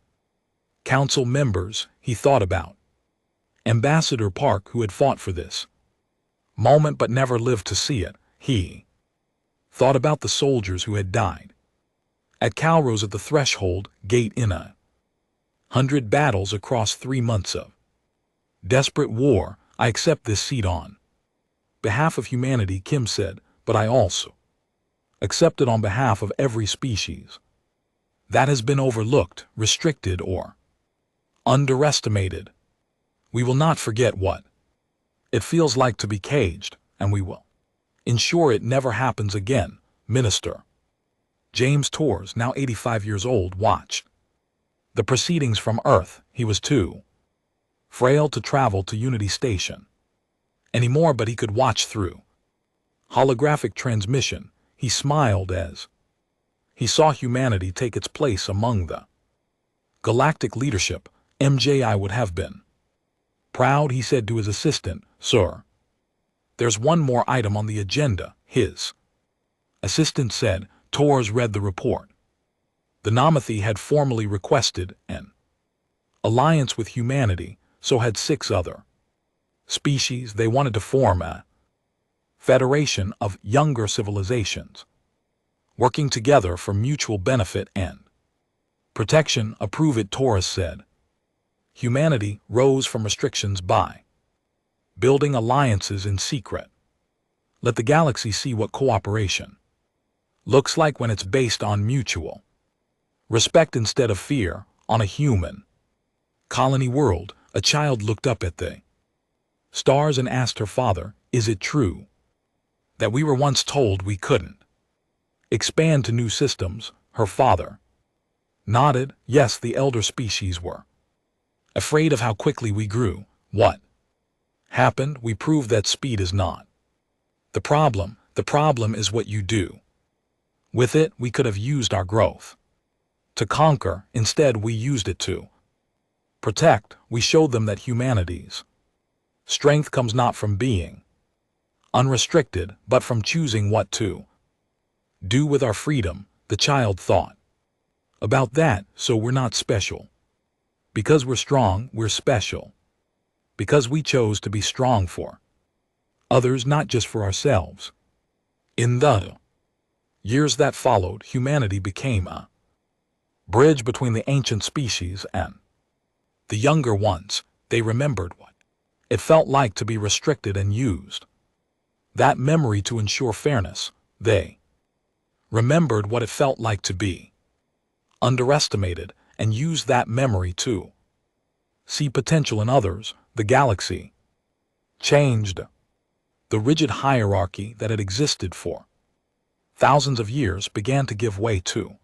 council members. He thought about Ambassador Park, who had fought for this moment but never lived to see it. He thought about the soldiers who had died at Calrose at the threshold gate in 100 battles across 3 months of desperate war. I accept this seat on behalf of humanity, Kim said, but I also accept it on behalf of every species that has been overlooked, restricted, or underestimated. We will not forget what it feels like to be caged, and we will ensure it never happens again. Minister James Torres, now 85 years old, watched the proceedings from Earth. He was too frail to travel to Unity Station anymore, but he could watch through holographic transmission. He smiled as he saw humanity take its place among the galactic leadership. MJI would have been proud, he said to his assistant. Sir, there's one more item on the agenda, his assistant said. Torres read the report. The Namathi had formally requested an alliance with humanity, so had 6 other species. They wanted to form a federation of younger civilizations, working together for mutual benefit and protection. Approve it, Torres said. Humanity rose from restrictions by building alliances in secret. Let the galaxy see what cooperation looks like when it's based on mutual respect instead of fear. On a human colony world, a child looked up at the stars and asked her father, is it true that we were once told we couldn't expand to new systems? Her father nodded. Yes, the elder species were afraid of how quickly we grew. What happened? We proved that speed is not the problem. The problem is what you do with it. We could have used our growth to conquer. Instead, we used it to protect. We showed them that humanity's strength comes not from being unrestricted, but from choosing what to do with our freedom. The child thought about that. So we're not special because we're strong. We're special because we chose to be strong for others, not just for ourselves. In the years that followed, humanity became a bridge between the ancient species and The younger ones, they remembered what it felt like to be restricted and used. That memory to ensure fairness, they remembered what it felt like to be underestimated and used that memory to see potential in others. The galaxy changed. The rigid hierarchy that had existed for thousands of years began to give way to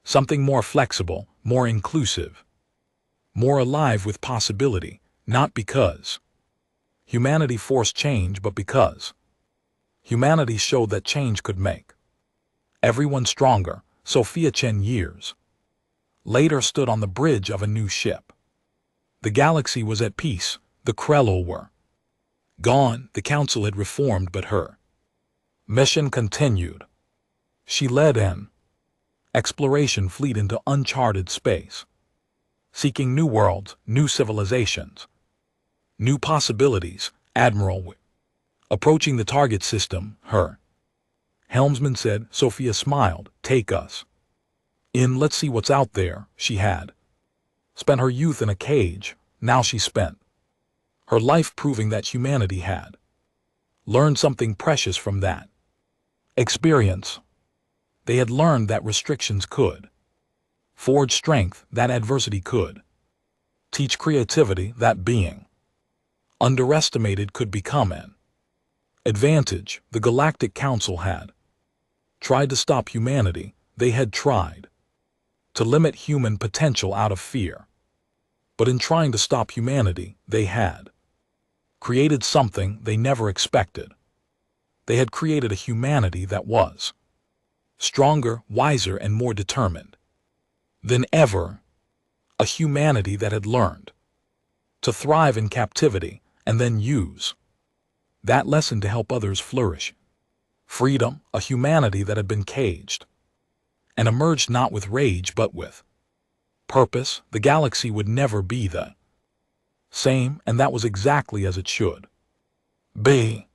something more flexible, more inclusive, more alive with possibility, not because humanity forced change, but because humanity showed that change could make everyone stronger. Sophia Chen years later stood on the bridge of a new ship. The galaxy was at peace, the Krellel were gone, the council had reformed, but her mission continued. She led an exploration fleet into uncharted space, seeking new worlds, new civilizations, new possibilities. Admiral, approaching the target system, her helmsman said. Sophia smiled. Take us in, let's see what's out there. She had spent her youth in a cage. Now she spent her life proving that humanity had learned something precious from that experience. They had learned that restrictions could forge strength, that adversity could teach creativity, that being underestimated could become an advantage. The Galactic Council had tried to stop humanity. They had tried to limit human potential out of fear. But in trying to stop humanity, they had created something they never expected. They had created a humanity that was stronger, wiser, and more determined than ever. A humanity that had learned to thrive in captivity and then use that lesson to help others flourish. Freedom, a humanity that had been caged and emerged not with rage but with purpose. The galaxy would never be the same, and that was exactly as it should be.